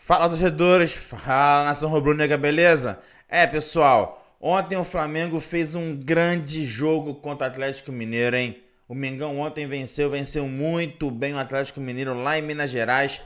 Fala, torcedores, fala, nação rubro-negra, beleza? Pessoal, ontem o Flamengo fez um grande jogo contra o Atlético Mineiro, hein? O Mengão ontem venceu muito bem o Atlético Mineiro lá em Minas Gerais,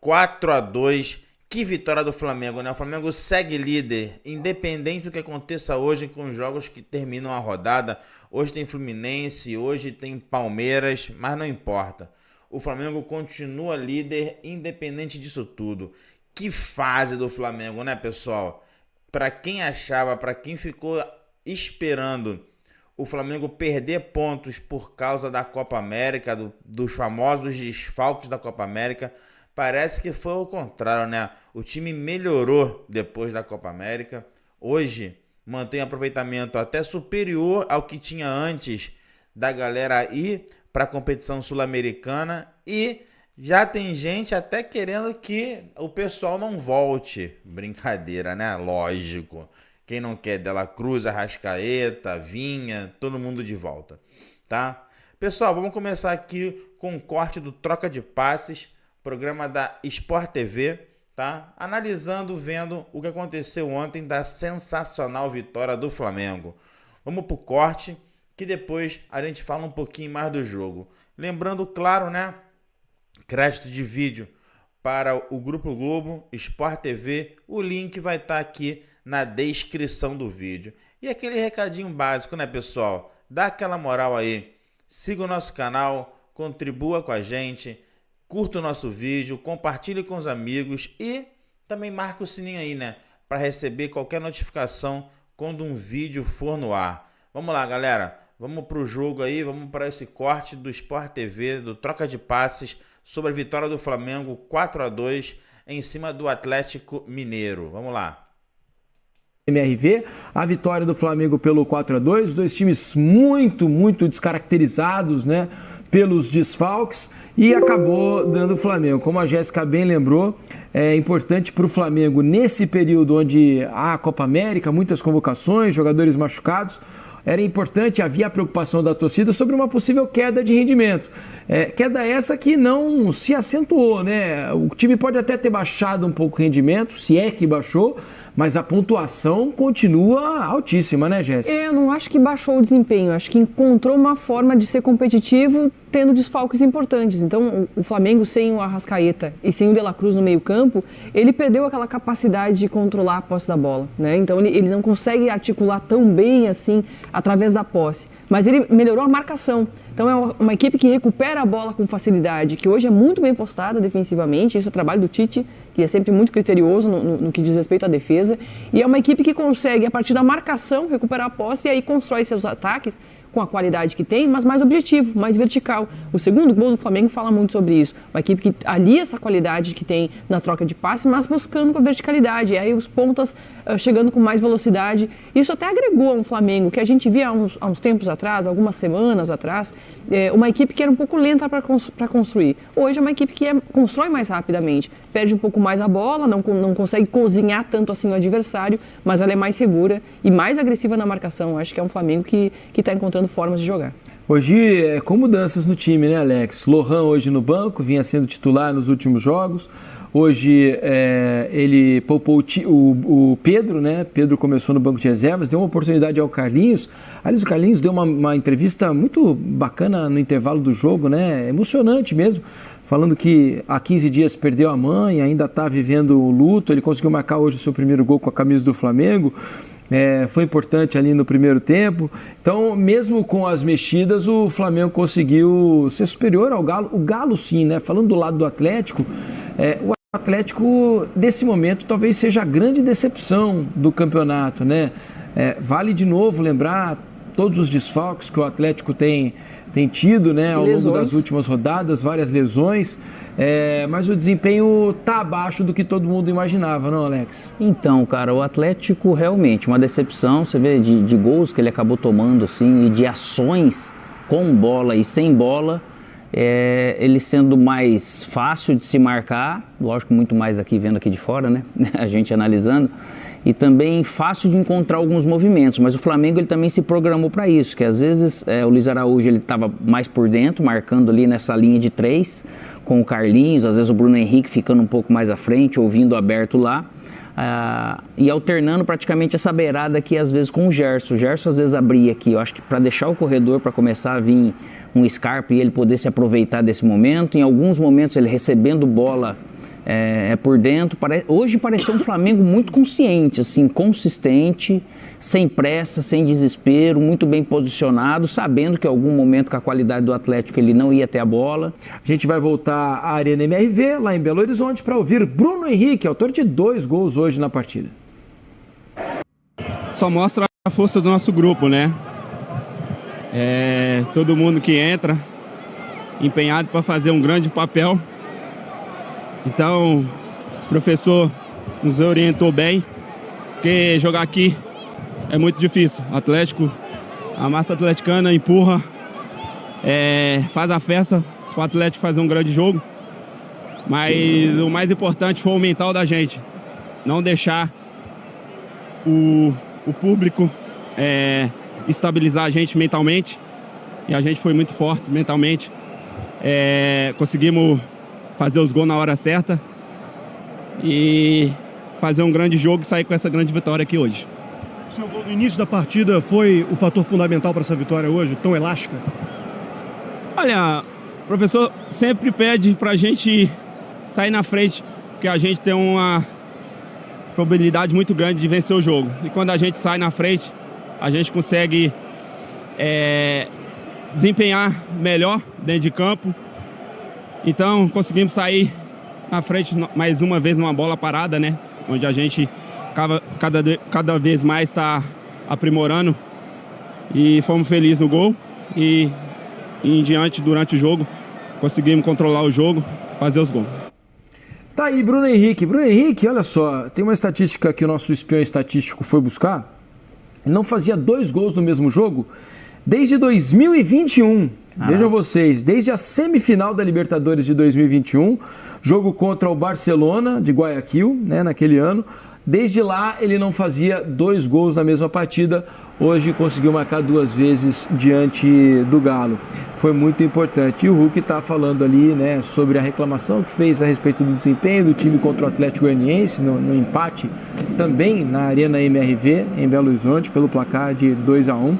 4-2. Que vitória do Flamengo, né? O Flamengo segue líder, independente do que aconteça hoje com os jogos que terminam a rodada. Hoje tem Fluminense, hoje tem Palmeiras, mas não importa. O Flamengo continua líder, independente disso tudo. Que fase do Flamengo, né, pessoal? Para quem achava, para quem ficou esperando o Flamengo perder pontos por causa da Copa América, dos famosos desfalques da Copa América, parece que foi o contrário, né? O time melhorou depois da Copa América. Hoje mantém aproveitamento até superior ao que tinha antes da galera ir para a competição sul-americana, e já tem gente até querendo que o pessoal não volte. Brincadeira, né? Lógico. Quem não quer? Dela Cruz, Arrascaeta, Vinha, todo mundo de volta, tá? Pessoal, vamos começar aqui com um corte do Troca de Passes, programa da Sport TV, tá? Analisando, vendo o que aconteceu ontem da sensacional vitória do Flamengo. Vamos pro corte, que depois a gente fala um pouquinho mais do jogo. Lembrando, claro, né? Crédito de vídeo para o Grupo Globo, Sport TV. O link vai estar aqui na descrição do vídeo. E aquele recadinho básico, né, pessoal? Dá aquela moral aí. Siga o nosso canal, contribua com a gente, curta o nosso vídeo, compartilhe com os amigos e também marca o sininho aí, né? Para receber qualquer notificação quando um vídeo for no ar. Vamos lá, galera. Vamos para o jogo aí, vamos para esse corte do Sport TV, do Troca de Passes, sobre a vitória do Flamengo 4-2 em cima do Atlético Mineiro. Vamos lá. MRV, a vitória do Flamengo pelo 4-2, dois times muito descaracterizados, né, pelos desfalques, e acabou dando o Flamengo. Como a Jéssica bem lembrou, é importante para o Flamengo, nesse período onde há a Copa América, muitas convocações, jogadores machucados, era importante, havia a preocupação da torcida sobre uma possível queda de rendimento. Queda essa que não se acentuou, né? O time pode até ter baixado um pouco o rendimento, se é que baixou, mas a pontuação continua altíssima, né, Jéssica? Eu não acho que baixou o desempenho, acho que encontrou uma forma de ser competitivo tendo desfalques importantes. Então, o Flamengo sem o Arrascaeta e sem o De La Cruz no meio-campo, ele perdeu aquela capacidade de controlar a posse da bola, né? Então, ele não consegue articular tão bem assim através da posse. Mas ele melhorou a marcação. Então é uma equipe que recupera a bola com facilidade, que hoje é muito bem postada defensivamente. Isso é trabalho do Tite, que é sempre muito criterioso no que diz respeito à defesa. E é uma equipe que consegue, a partir da marcação, recuperar a posse e aí constrói seus ataques com a qualidade que tem, mas mais objetivo, mais vertical. O segundo gol do Flamengo fala muito sobre isso. Uma equipe que alia essa qualidade que tem na troca de passe, mas buscando com a verticalidade. E aí os pontas chegando com mais velocidade. Isso até agregou a um Flamengo que a gente via há uns tempos atrás, algumas semanas atrás, uma equipe que era um pouco lenta para construir. Hoje é uma equipe que constrói mais rapidamente, perde um pouco mais a bola, não consegue cozinhar tanto assim o adversário, mas ela é mais segura e mais agressiva na marcação. Acho que é um Flamengo que está encontrando formas de jogar. Hoje, com mudanças no time, né, Alex? Lohan hoje no banco, vinha sendo titular nos últimos jogos. Hoje ele poupou o Pedro, né? Pedro começou no banco de reservas, deu uma oportunidade ao Carlinhos. Aliás, o Carlinhos deu uma entrevista muito bacana no intervalo do jogo, né? Emocionante mesmo, falando que há 15 dias perdeu a mãe, ainda está vivendo o luto. Ele conseguiu marcar hoje o seu primeiro gol com a camisa do Flamengo. Foi importante ali no primeiro tempo. Então, mesmo com as mexidas, o Flamengo conseguiu ser superior ao Galo. O Galo, sim, né? Falando do lado do Atlético, o Atlético, nesse momento, talvez seja a grande decepção do campeonato, né? Vale de novo lembrar todos os desfalques que o Atlético tem tido, né, ao longo das últimas rodadas, várias lesões, mas o desempenho está abaixo do que todo mundo imaginava, não, Alex? Então, cara, o Atlético realmente uma decepção, você vê de gols que ele acabou tomando, assim, e de ações com bola e sem bola, ele sendo mais fácil de se marcar, lógico, muito mais daqui vendo aqui de fora, né, a gente analisando, e também fácil de encontrar alguns movimentos, mas o Flamengo ele também se programou para isso, que às vezes o Luiz Araújo ele estava mais por dentro, marcando ali nessa linha de 3, com o Carlinhos, às vezes o Bruno Henrique ficando um pouco mais à frente, ouvindo aberto lá, e alternando praticamente essa beirada aqui, às vezes com o Gerson. O Gerson às vezes abria aqui, eu acho que para deixar o corredor, para começar a vir um Scarpa e ele poder se aproveitar desse momento. Em alguns momentos ele recebendo bola por dentro. Hoje pareceu um Flamengo muito consciente, assim, consistente, sem pressa, sem desespero, muito bem posicionado, sabendo que em algum momento com a qualidade do Atlético ele não ia ter a bola. A gente vai voltar à Arena MRV, lá em Belo Horizonte, para ouvir Bruno Henrique, autor de 2 gols hoje na partida. Só mostra a força do nosso grupo, né? Todo mundo que entra empenhado para fazer um grande papel. Então, o professor nos orientou bem, porque jogar aqui é muito difícil. O Atlético, a massa atleticana empurra, faz a festa para o Atlético fazer um grande jogo. Mas o mais importante foi o mental da gente. Não deixar o público estabilizar a gente mentalmente. E a gente foi muito forte mentalmente. Conseguimos fazer os gols na hora certa e fazer um grande jogo e sair com essa grande vitória aqui hoje. O seu gol no início da partida foi o fator fundamental para essa vitória hoje, tão elástica? Olha, o professor sempre pede para a gente sair na frente, porque a gente tem uma probabilidade muito grande de vencer o jogo. E quando a gente sai na frente, a gente consegue desempenhar melhor dentro de campo. Então conseguimos sair na frente mais uma vez numa bola parada, né? Onde a gente cada vez mais está aprimorando. E fomos felizes no gol. E em diante, durante o jogo, conseguimos controlar o jogo, fazer os gols. Tá aí, Bruno Henrique. Bruno Henrique, olha só, tem uma estatística que o nosso espião estatístico foi buscar. Não fazia 2 gols no mesmo jogo desde 2021. Vejam vocês, desde a semifinal da Libertadores de 2021, jogo contra o Barcelona de Guayaquil, né, naquele ano. Desde lá ele não fazia 2 gols na mesma partida. Hoje conseguiu marcar 2 vezes diante do Galo. Foi muito importante. E o Hulk está falando ali, né, sobre a reclamação que fez a respeito do desempenho do time contra o Atlético Goianiense no empate também na Arena MRV em Belo Horizonte pelo placar de 2-1.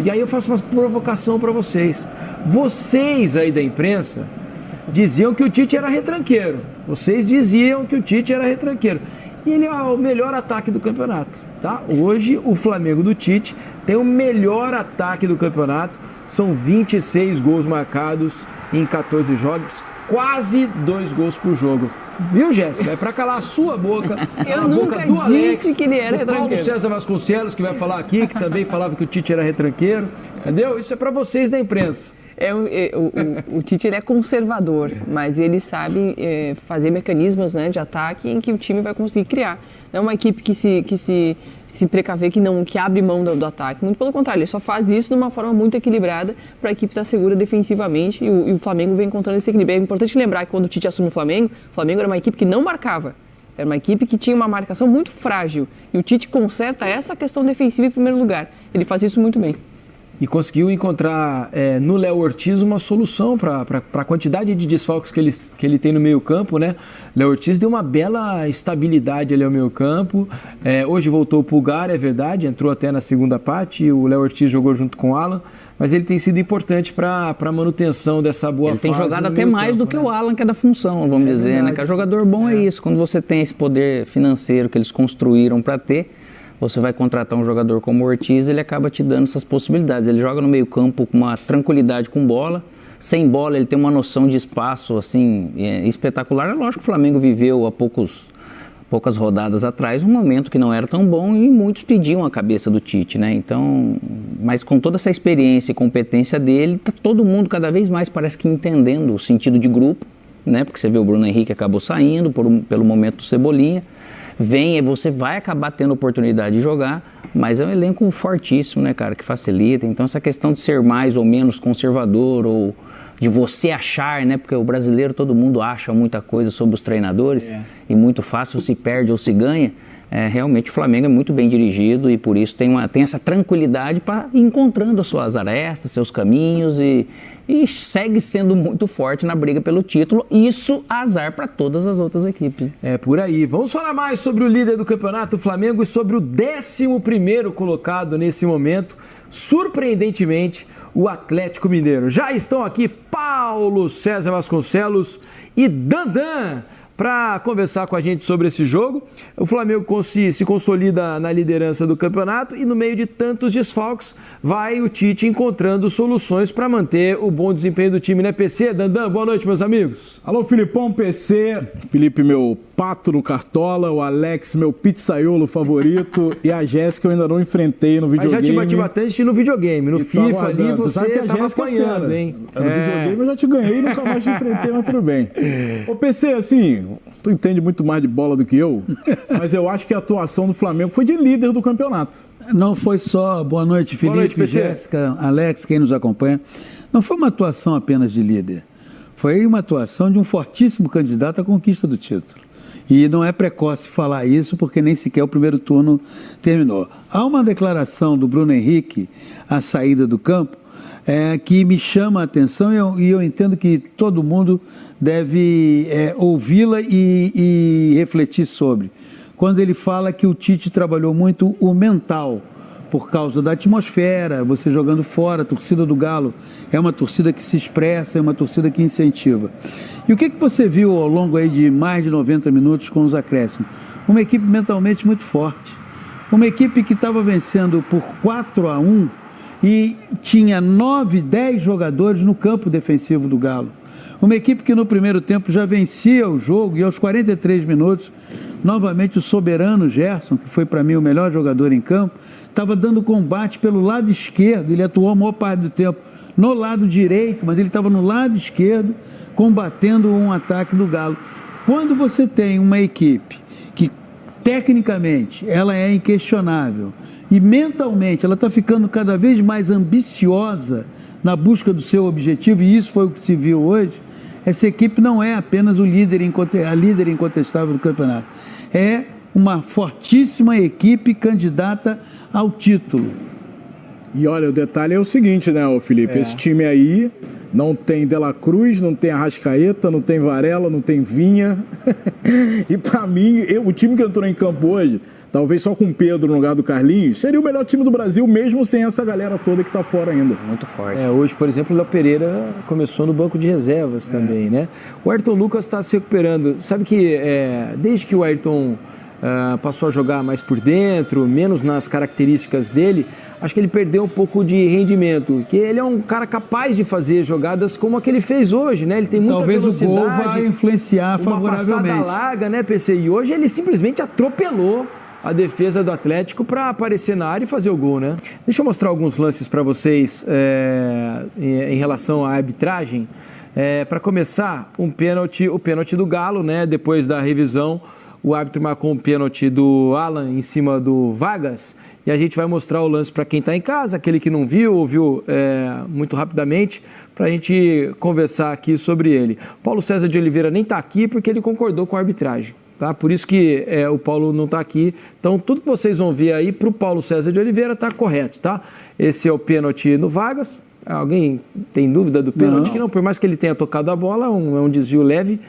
E aí eu faço uma provocação para vocês. Vocês aí da imprensa diziam que o Tite era retranqueiro. Vocês diziam que o Tite era retranqueiro. E ele é o melhor ataque do campeonato, tá? Hoje o Flamengo do Tite tem o melhor ataque do campeonato. São 26 gols marcados em 14 jogos, quase 2 gols por jogo. Viu, Jéssica? É pra calar a sua boca, a boca do Alex, disse que ele era retranqueiro. Paulo César Vasconcelos, que vai falar aqui, que também falava que o Tite era retranqueiro. Entendeu? Isso é pra vocês da imprensa. O Tite ele é conservador, mas ele sabe fazer mecanismos, né, de ataque em que o time vai conseguir criar. Não é uma equipe que se precaver, que abre mão do ataque. Muito pelo contrário, ele só faz isso de uma forma muito equilibrada para a equipe estar segura defensivamente e o Flamengo vem encontrando esse equilíbrio. É importante lembrar que quando o Tite assume o Flamengo era uma equipe que não marcava. Era uma equipe que tinha uma marcação muito frágil. E o Tite conserta essa questão defensiva em primeiro lugar. Ele faz isso muito bem. E conseguiu encontrar no Léo Ortiz uma solução para a quantidade de desfalques que ele tem no meio campo, né? Léo Ortiz deu uma bela estabilidade ali ao meio campo. Hoje voltou o Pulgar, é verdade, entrou até na segunda parte, o Léo Ortiz jogou junto com o Alan, mas ele tem sido importante para a manutenção dessa boa fase. Ele tem jogado até mais do que o Alan, que é da função, vamos dizer, verdade, né? Que jogador bom é isso, quando você tem esse poder financeiro que eles construíram para ter, você vai contratar um jogador como o Ortiz, ele acaba te dando essas possibilidades. Ele joga no meio campo com uma tranquilidade com bola, sem bola ele tem uma noção de espaço assim, espetacular. É lógico que o Flamengo viveu há poucas rodadas atrás um momento que não era tão bom e muitos pediam a cabeça do Tite, né? Então, mas com toda essa experiência e competência dele, tá todo mundo cada vez mais parece que entendendo o sentido de grupo, né? Porque você vê o Bruno Henrique acabou saindo pelo momento do Cebolinha. Você vai acabar tendo oportunidade de jogar, mas é um elenco fortíssimo, né, cara, que facilita. Então essa questão de ser mais ou menos conservador, ou de você achar, né, porque o brasileiro, todo mundo acha muita coisa sobre os treinadores, e muito fácil se perde ou se ganha. realmente o Flamengo é muito bem dirigido e por isso tem essa tranquilidade para ir encontrando as suas arestas, seus caminhos e segue sendo muito forte na briga pelo título. Isso azar para todas as outras equipes. É por aí. Vamos falar mais sobre o líder do campeonato, o Flamengo, e sobre o 11º colocado nesse momento, surpreendentemente, o Atlético Mineiro. Já estão aqui Paulo César Vasconcelos e Dandan para conversar com a gente sobre esse jogo. O Flamengo se consolida na liderança do campeonato e no meio de tantos desfalques vai o Tite encontrando soluções para manter o bom desempenho do time, né, PC? Dandan, boa noite, meus amigos. Alô, Filipão, PC, Felipe, meu pato no Cartola, o Alex, meu pizzaiolo favorito, e a Jéssica eu ainda não enfrentei no videogame. Mas já te bati bastante no videogame, no FIFA ali você tava apanhando, hein? No videogame eu já te ganhei e nunca mais te enfrentei, mas tudo bem. Ô, PC, assim, tu entende muito mais de bola do que eu, mas eu acho que a atuação do Flamengo foi de líder do campeonato. Não foi só, boa noite, Felipe, boa noite, Jéssica, Alex, quem nos acompanha. Não foi uma atuação apenas de líder, foi uma atuação de um fortíssimo candidato à conquista do título. E não é precoce falar isso, porque nem sequer o primeiro turno terminou. Há uma declaração do Bruno Henrique à saída do campo que me chama a atenção e eu entendo que todo mundo deve ouvi-la e refletir sobre. Quando ele fala que o Tite trabalhou muito o mental, por causa da atmosfera, você jogando fora, a torcida do Galo é uma torcida que se expressa, é uma torcida que incentiva. E o que você viu ao longo aí de mais de 90 minutos com os acréscimos? Uma equipe mentalmente muito forte, uma equipe que estava vencendo por 4-1 e tinha 9, 10 jogadores no campo defensivo do Galo. Uma equipe que no primeiro tempo já vencia o jogo e aos 43 minutos, novamente o soberano Gerson, que foi para mim o melhor jogador em campo, estava dando combate pelo lado esquerdo, ele atuou a maior parte do tempo no lado direito, mas ele estava no lado esquerdo, combatendo um ataque do Galo. Quando você tem uma equipe que tecnicamente ela é inquestionável e mentalmente ela está ficando cada vez mais ambiciosa na busca do seu objetivo, e isso foi o que se viu hoje, essa equipe não é apenas a líder incontestável do campeonato, é uma fortíssima equipe candidata ao título. E olha, o detalhe é o seguinte, né, Felipe? Esse time aí não tem De La Cruz, não tem Arrascaeta, não tem Varela, não tem Vinha. E pra mim, o time que entrou em campo hoje, talvez só com o Pedro no lugar do Carlinhos, seria o melhor time do Brasil, mesmo sem essa galera toda que tá fora ainda. Muito forte. Hoje, por exemplo, o Léo Pereira começou no banco de reservas também, né? O Ayrton Lucas está se recuperando. Sabe que desde que o Ayrton passou a jogar mais por dentro, menos nas características dele, acho que ele perdeu um pouco de rendimento, que ele é um cara capaz de fazer jogadas como a que ele fez hoje, né? Ele tem muita velocidade. Talvez o gol vai influenciar favoravelmente. Uma passada larga, né, PC? E hoje ele simplesmente atropelou a defesa do Atlético para aparecer na área e fazer o gol, né? Deixa eu mostrar alguns lances para vocês em relação à arbitragem. Para começar, o pênalti do Galo, né? Depois da revisão, o árbitro marcou um pênalti do Alan em cima do Vargas. E a gente vai mostrar o lance para quem está em casa, aquele que não viu, ouviu muito rapidamente, para a gente conversar aqui sobre ele. Paulo César de Oliveira nem está aqui porque ele concordou com a arbitragem. Tá? Por isso que o Paulo não está aqui. Então, tudo que vocês vão ver aí para o Paulo César de Oliveira está correto. Tá? Esse é o pênalti no Vargas. Alguém tem dúvida do pênalti? Que não, por mais que ele tenha tocado a bola, é um desvio leve.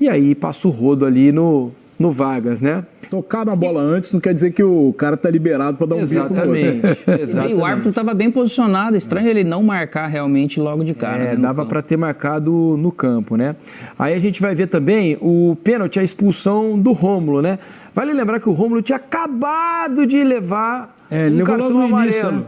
E aí passa o rodo ali no Vargas, né? Tocar na bola antes não quer dizer que o cara tá liberado para dar um bico no outro. Exatamente. E o árbitro estava bem posicionado, estranho ele não marcar realmente logo de cara. Dava para ter marcado no campo, né? Aí a gente vai ver também o pênalti, a expulsão do Rômulo, né? Vale lembrar que o Rômulo tinha acabado de levar um cartão amarelo,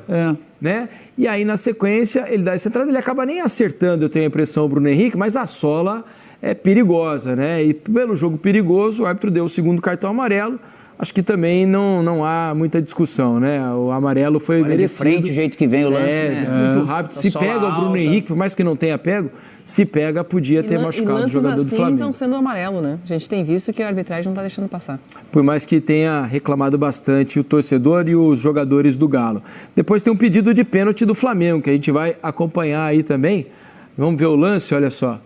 né? E aí na sequência ele dá essa entrada, ele acaba nem acertando, eu tenho a impressão, o Bruno Henrique, mas a sola é perigosa, né? E pelo jogo perigoso, o árbitro deu o segundo cartão amarelo. Acho que também não há muita discussão, né? O amarelo foi merecido. De frente, o jeito que vem o lance, muito rápido. Se pega o Bruno Henrique, por mais que não tenha pego, se pega, podia ter machucado o jogador do Flamengo. Estão sendo amarelo, né? A gente tem visto que a arbitragem não está deixando passar. Por mais que tenha reclamado bastante o torcedor e os jogadores do Galo. Depois tem um pedido de pênalti do Flamengo, que a gente vai acompanhar aí também. Vamos ver o lance, olha só.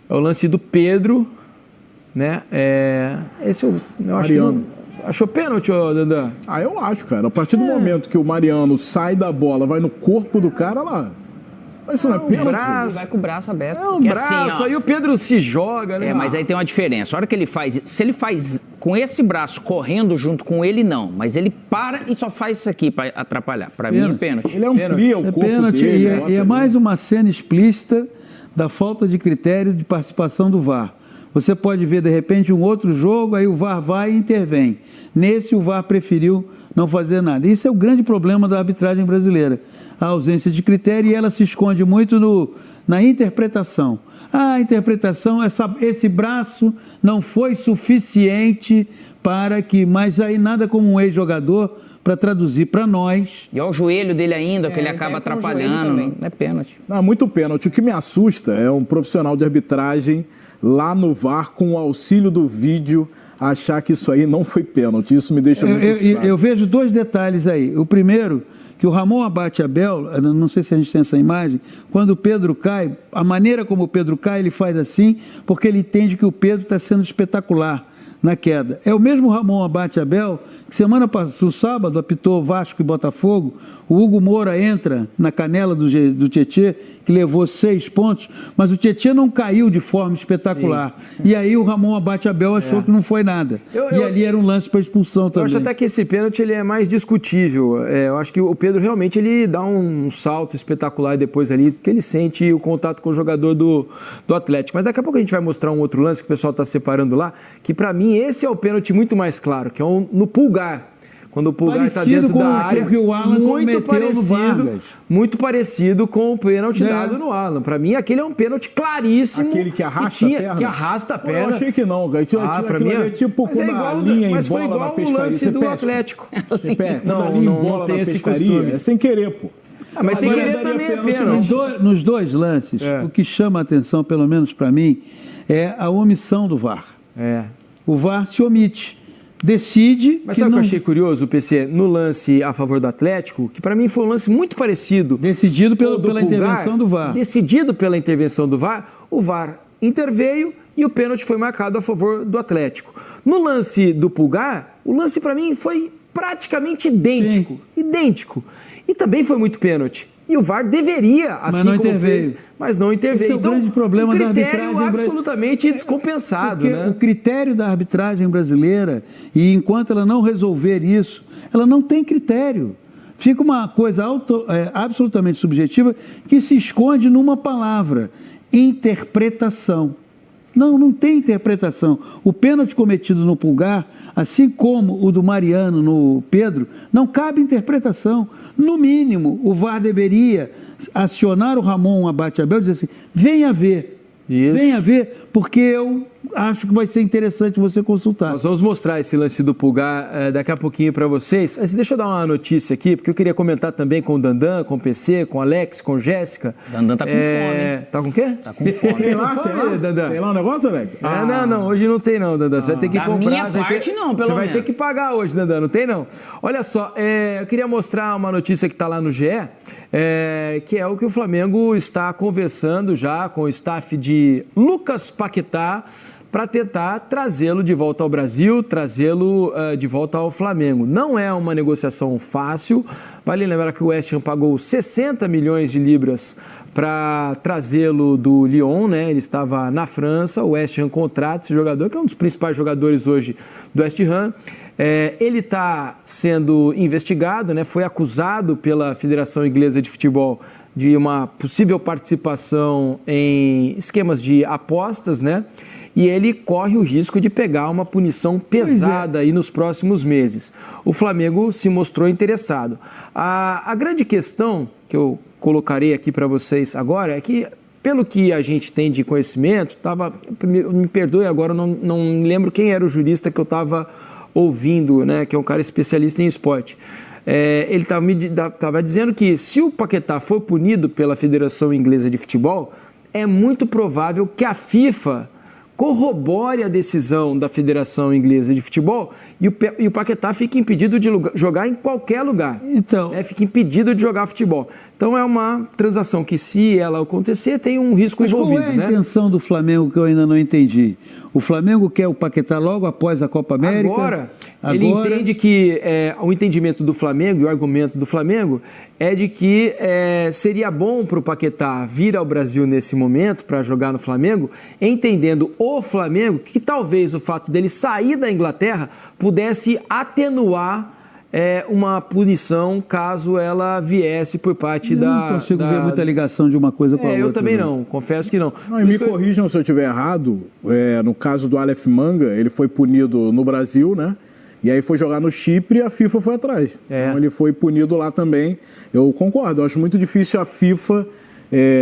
É o lance do Pedro. né? Esse eu acho Mariano. que achou pênalti, ô Dandan? Eu acho, cara. A partir do momento que o Mariano sai da bola, vai no corpo do cara lá. Mas isso não é pênalti? Vai com o braço aberto. Porque braço, aí o Pedro se joga, né? Mas aí tem uma diferença. A hora que ele faz, se ele faz com esse braço correndo junto com ele, não. Mas ele para e só faz isso aqui para atrapalhar. Para mim é pênalti. Ele amplia o corpo pênalti, dele. e é mais uma cena explícita da falta de critério de participação do VAR. Você pode ver, de repente, um outro jogo, aí o VAR vai e intervém. Nesse, o VAR preferiu não fazer nada. Isso é o grande problema da arbitragem brasileira. A ausência de critério, e ela se esconde muito na interpretação. A interpretação, esse braço não foi suficiente para que... Mas aí nada como um ex-jogador para traduzir para nós. E olha o joelho dele ainda, que ele acaba atrapalhando. É pênalti. Muito pênalti. O que me assusta é um profissional de arbitragem lá no VAR, com o auxílio do vídeo, achar que isso aí não foi pênalti. Isso me deixa muito assustado. Eu vejo dois detalhes aí. O primeiro, que o Ramon Abate Abel, não sei se a gente tem essa imagem, quando o Pedro cai, a maneira como o Pedro cai, ele faz assim, porque ele entende que o Pedro está sendo espetacular na queda. É o mesmo Ramon Abate Abel que semana passada, no sábado, apitou Vasco e Botafogo. O Hugo Moura entra na canela do Tietê, que levou 6 pontos, mas o Tietê não caiu de forma espetacular. Sim. E aí o Ramon Abate Abel achou que não foi nada. E ali era um lance para expulsão também. Eu acho até que esse pênalti ele é mais discutível. Eu acho que o Pedro realmente ele dá um salto espetacular depois ali, porque ele sente o contato com o jogador do Atlético. Mas daqui a pouco a gente vai mostrar um outro lance que o pessoal está separando lá, que para mim esse é o pênalti muito mais claro, que é no Pulgar. Quando o Pulgar está dentro da área, que o Alan muito parecido com o pênalti dado no Alan. Para mim, aquele é um pênalti claríssimo. Aquele que arrasta a perna? Que arrasta a perna. Eu achei que não, cara. Pra mim é tipo quando a linha embola na pescaria. Mas foi igual o lance do Atlético. Você perde. Não tem esse costume. É sem querer, pô. Mas sem querer também é pênalti. Nos dois lances, o que chama a atenção, pelo menos para mim, é a omissão do VAR. O VAR se omite. Decide. Mas sabe o que eu achei curioso, PC? No lance a favor do Atlético, que para mim foi um lance muito parecido. Decidido pela intervenção do VAR. Decidido pela intervenção do VAR, o VAR interveio e o pênalti foi marcado a favor do Atlético. No lance do Pulgar, o lance para mim foi praticamente idêntico. Sim. Idêntico. E também foi muito pênalti. E o VAR deveria, assim como fez, mas não interveio. Esse é o grande problema da arbitragem. Critério absolutamente descompensado. Porque o critério da arbitragem brasileira, e enquanto ela não resolver isso, ela não tem critério. Fica uma coisa absolutamente subjetiva que se esconde numa palavra: interpretação. Não tem interpretação. O pênalti cometido no Pulgar, assim como o do Mariano no Pedro, não cabe interpretação. No mínimo, o VAR deveria acionar o Ramon Abate Abel e dizer assim: venha ver. Isso. Venha ver, porque eu acho que vai ser interessante você consultar. Nós vamos mostrar esse lance do Pulgar daqui a pouquinho para vocês. Mas deixa eu dar uma notícia aqui, porque eu queria comentar também com o Dandan, com o PC, com o Alex, com o Jéssica. Dandan tá com fome. Tá com o quê? Tá com fome. Tem lá um negócio, Alex? Não, hoje não tem não, Dandan. Você vai ter que comprar. Minha parte não, pelo menos. Você vai ter que pagar hoje, Dandan, não tem não. Olha só, eu queria mostrar uma notícia que está lá no GE, que é o que o Flamengo está conversando já com o staff de Lucas Paquetá para tentar trazê-lo de volta ao Brasil, trazê-lo de volta ao Flamengo. Não é uma negociação fácil. Vale lembrar que o West Ham pagou 60 milhões de libras para trazê-lo do Lyon, né? Ele estava na França, o West Ham contrata esse jogador, que é um dos principais jogadores hoje do West Ham. Ele está sendo investigado, né? Foi acusado pela Federação Inglesa de Futebol de uma possível participação em esquemas de apostas, né? E ele corre o risco de pegar uma punição pesada aí nos próximos meses. O Flamengo se mostrou interessado. A grande questão que eu colocarei aqui para vocês agora é que, pelo que a gente tem de conhecimento, me perdoe agora, não lembro quem era o jurista que eu estava ouvindo, né, que é um cara especialista em esporte. Ele estava dizendo que se o Paquetá for punido pela Federação Inglesa de Futebol, é muito provável que a FIFA corrobore a decisão da Federação Inglesa de Futebol e o Paquetá fica impedido de jogar em qualquer lugar. Então, fica impedido de jogar futebol. Então é uma transação que, se ela acontecer, tem um risco envolvido. Qual é a intenção do Flamengo que eu ainda não entendi? O Flamengo quer o Paquetá logo após a Copa América? Agora ele entende que o entendimento do Flamengo e o argumento do Flamengo é de que seria bom para o Paquetá vir ao Brasil nesse momento para jogar no Flamengo, entendendo o Flamengo que talvez o fato dele sair da Inglaterra pudesse atenuar uma punição caso ela viesse por parte da... Eu não consigo ver muita ligação de uma coisa com a outra. Eu também não, confesso que não. Não, e me corrijam se eu estiver errado, no caso do Aleph Manga, ele foi punido no Brasil, né? E aí foi jogar no Chipre e a FIFA foi atrás. Então ele foi punido lá também. Eu concordo, eu acho muito difícil a FIFA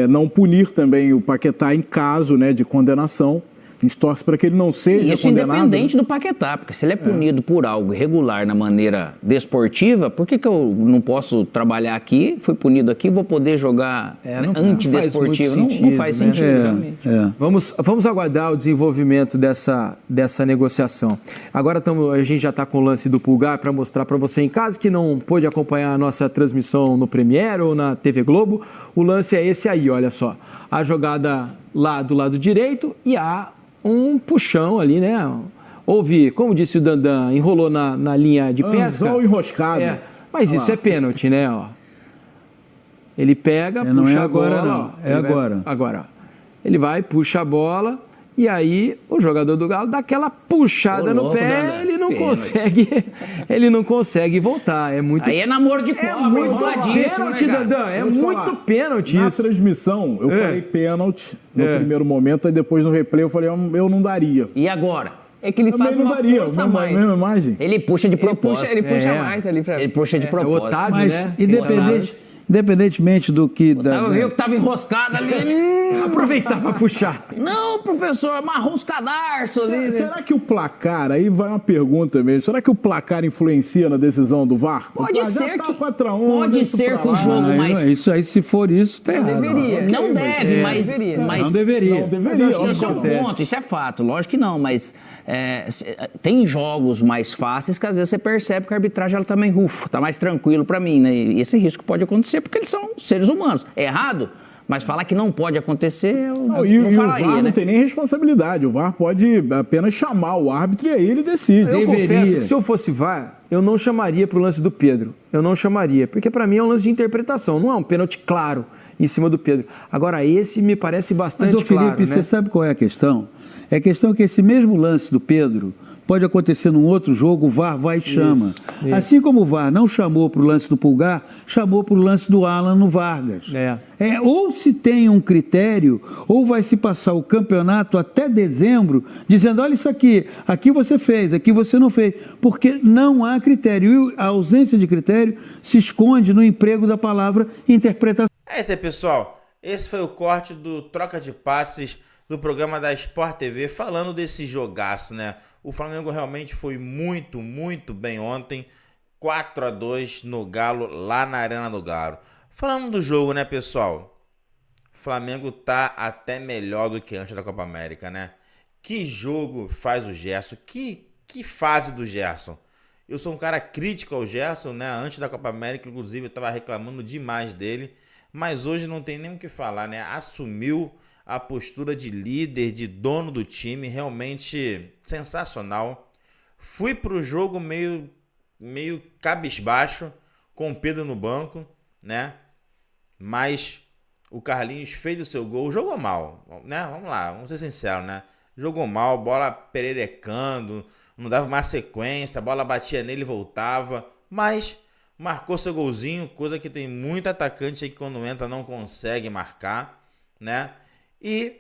não punir também o Paquetá em caso, né, de condenação. A gente torce para que ele não seja isso condenado. Independente do Paquetá, porque se ele é punido por algo irregular na maneira desportiva, por que eu não posso trabalhar aqui, fui punido aqui, vou poder jogar antidesportivo? Não faz sentido. Vamos aguardar o desenvolvimento dessa negociação. Agora a gente já está com o lance do Pulgar para mostrar para você em casa que não pôde acompanhar a nossa transmissão no Premiere ou na TV Globo. O lance é esse aí, olha só. A jogada lá do lado direito e há um puxão ali, né? Houve, como disse o Dandan, enrolou na linha de pesca. Anzol enroscado. Mas isso é pênalti, né? Ó. Ele pega, puxa não é a agora, bola. não. É agora. Agora, ó. Ele vai, puxa a bola e aí o jogador do Galo dá aquela puxada no pé, ele não consegue voltar. É muito... Aí é namoro de cobra, pênalti, Dandan. É muito pênalti isso. Na transmissão, eu falei pênalti no primeiro momento, aí depois no replay eu falei, eu não daria. E agora? É que ele faz uma força a mais. Mesma imagem. Ele puxa de propósito. Ele puxa mais ali pra... Ele puxa de propósito. Otávio, mas, né? Independentemente do que... Otávio viu que estava enroscado ali. Aproveitar para puxar. Não, professor, amarrou os cadarços ali. Será que o placar, aí vai uma pergunta mesmo, será que o placar influencia na decisão do VAR? Pode ser tá que... 4-1, pode ser que o jogo mais... Isso aí, se for isso, tá errado. Deveria. Não deve, mas... Não deveria. Não deveria. Isso é um ponto, isso é fato, lógico que não, mas tem jogos mais fáceis que às vezes você percebe que a arbitragem ela tá meio tá mais tranquilo para mim, né? E esse risco pode acontecer porque eles são seres humanos. É errado, mas falar que não pode acontecer, eu não falaria, o VAR não tem nem responsabilidade, o VAR pode apenas chamar o árbitro e aí ele decide. Eu confesso que se eu fosse VAR, eu não chamaria pro lance do Pedro. Eu não chamaria, porque para mim é um lance de interpretação, não é um pênalti claro em cima do Pedro. Agora, esse me parece bastante claro. Mas, Felipe, né? Você sabe qual é a questão? É a questão que esse mesmo lance do Pedro pode acontecer num outro jogo, o VAR vai e chama. Isso. Assim como o VAR não chamou para o lance do Pulgar, chamou para o lance do Alan no Vargas. Ou se tem um critério, ou vai se passar o campeonato até dezembro, dizendo, olha isso aqui você fez, aqui você não fez, porque não há critério. E a ausência de critério se esconde no emprego da palavra interpretação. É isso aí, pessoal. Esse foi o corte do Troca de Passes do programa da Sport TV, falando desse jogaço, né? O Flamengo realmente foi muito, muito bem ontem, 4-2 no Galo, lá na Arena do Galo. Falando do jogo, né, pessoal? O Flamengo tá até melhor do que antes da Copa América, né? Que jogo faz o Gerson? Que fase do Gerson? Eu sou um cara crítico ao Gerson, né? Antes da Copa América, inclusive, eu tava reclamando demais dele. Mas hoje não tem nem o que falar, né? Assumiu a postura de líder, de dono do time, realmente sensacional. Fui pro jogo meio cabisbaixo, com o Pedro no banco, né? Mas o Carlinhos fez o seu gol, jogou mal, né? Vamos lá, vamos ser sinceros, né? Jogou mal, bola pererecando, não dava mais sequência, a bola batia nele e voltava, mas marcou seu golzinho, coisa que tem muito atacante aí que quando entra não consegue marcar, né? E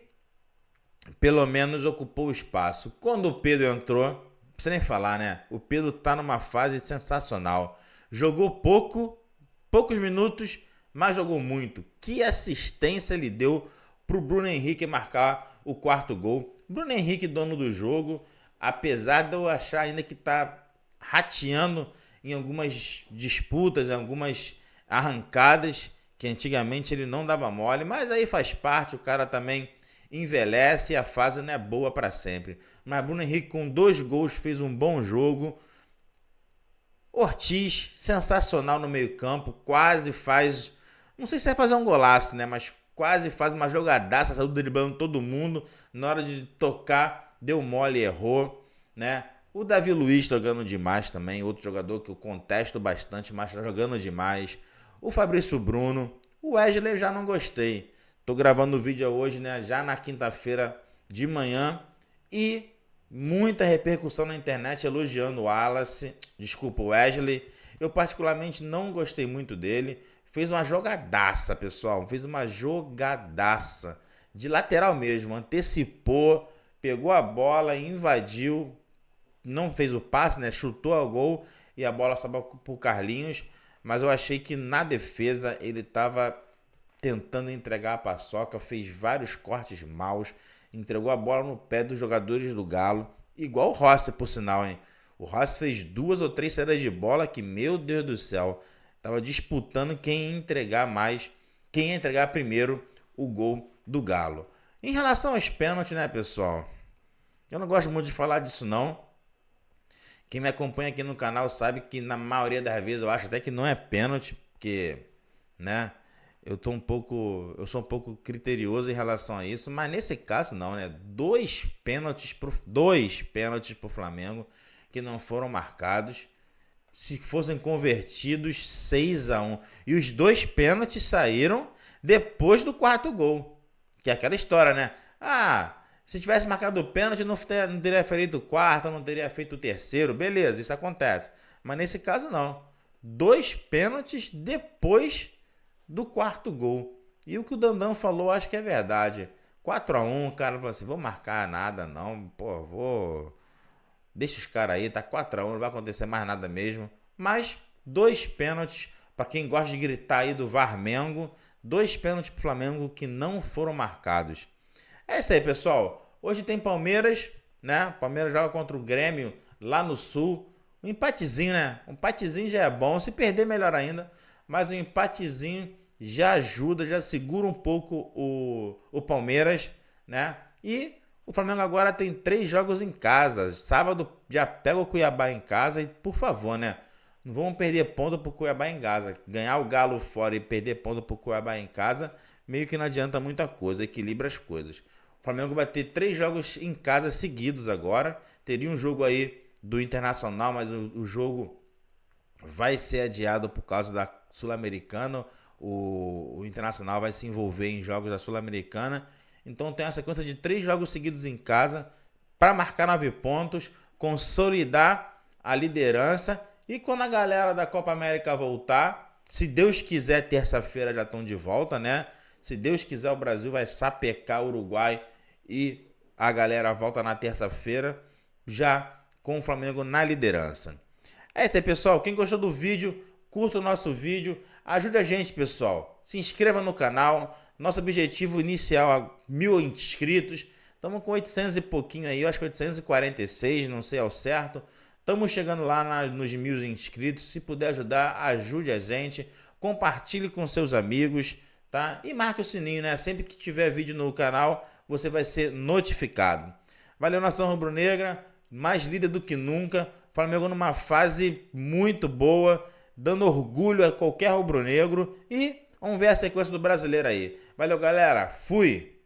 pelo menos ocupou o espaço. Quando o Pedro entrou, não precisa nem falar, né? O Pedro tá numa fase sensacional. Jogou poucos minutos, mas jogou muito. Que assistência ele deu pro Bruno Henrique marcar o quarto gol. Bruno Henrique, dono do jogo, apesar de eu achar ainda que tá rateando em algumas disputas, em algumas arrancadas, que antigamente ele não dava mole, mas aí faz parte, o cara também envelhece e a fase não é boa para sempre. Mas Bruno Henrique com 2 gols fez um bom jogo. Ortiz, sensacional no meio-campo, quase faz, não sei se vai fazer um golaço, né, mas quase faz uma jogadaça, saiu driblando todo mundo, na hora de tocar, deu mole e errou, né? O Davi Luiz jogando demais também, outro jogador que eu contesto bastante, mas tá jogando demais. O Fabrício Bruno, o Wesley eu já não gostei. Tô gravando o vídeo hoje, né, já na quinta-feira de manhã e muita repercussão na internet elogiando o o Wesley. Eu particularmente não gostei muito dele. Fez uma jogadaça, pessoal. Fez uma jogadaça. De lateral mesmo. Antecipou, pegou a bola, invadiu. Não fez o passe, né? Chutou ao gol e a bola sobrou pro Carlinhos. Mas eu achei que na defesa ele estava tentando entregar a paçoca. Fez vários cortes maus. Entregou a bola no pé dos jogadores do Galo. Igual o Rossi, por sinal, hein? O Rossi fez 2 ou 3 saídas de bola que, meu Deus do céu, tava disputando quem ia entregar mais, quem ia entregar primeiro o gol do Galo. Em relação aos pênaltis, né, pessoal? Eu não gosto muito de falar disso, não. Quem me acompanha aqui no canal sabe que na maioria das vezes eu acho até que não é pênalti, porque, né, eu sou um pouco criterioso em relação a isso, mas nesse caso não, né? 2 pênaltis pro Flamengo que não foram marcados. Se fossem convertidos, 6-1. E os 2 pênaltis saíram depois do 4º gol. Que é aquela história, né? Se tivesse marcado o pênalti, não teria feito o 4º, não teria feito o 3º. Beleza, isso acontece. Mas nesse caso, não. 2 pênaltis depois do 4º gol. E o que o Dandan falou, acho que é verdade. 4-1, o cara falou assim, vou marcar nada não, pô, deixa os caras aí, tá 4-1, não vai acontecer mais nada mesmo. Mas 2 pênaltis, para quem gosta de gritar aí do Varmengo, 2 pênaltis pro Flamengo que não foram marcados. É isso aí, pessoal. Hoje tem Palmeiras, né? Palmeiras joga contra o Grêmio lá no Sul. Um empatezinho, né? Um empatezinho já é bom, se perder melhor ainda. Mas um empatezinho já ajuda, já segura um pouco o Palmeiras, né? E o Flamengo agora tem 3 jogos em casa. Sábado já pega o Cuiabá em casa e, por favor, né? Não vamos perder ponto pro Cuiabá em casa. Ganhar o Galo fora e perder ponto pro Cuiabá em casa, meio que não adianta muita coisa, equilibra as coisas. O Flamengo vai ter 3 jogos em casa seguidos agora. Teria um jogo aí do Internacional, mas o jogo vai ser adiado por causa da Sul-Americana. O Internacional vai se envolver em jogos da Sul-Americana. Então tem uma sequência de 3 jogos seguidos em casa para marcar 9 pontos, consolidar a liderança. E quando a galera da Copa América voltar, se Deus quiser, terça-feira já estão de volta, né? Se Deus quiser, o Brasil vai sapecar o Uruguai e a galera volta na terça-feira, já com o Flamengo na liderança. É isso aí, pessoal. Quem gostou do vídeo, curta o nosso vídeo. Ajude a gente, pessoal. Se inscreva no canal. Nosso objetivo inicial é 1000 inscritos. Estamos com 800 e pouquinho aí. Eu acho que 846, não sei ao certo. Estamos chegando lá nos 1000 inscritos. Se puder ajudar, ajude a gente. Compartilhe com seus amigos, tá? E marque o sininho, né? Sempre que tiver vídeo no canal, você vai ser notificado. Valeu, nação rubro-negra. Mais líder do que nunca. Flamengo numa fase muito boa, dando orgulho a qualquer rubro-negro. E vamos ver a sequência do Brasileiro aí. Valeu, galera. Fui!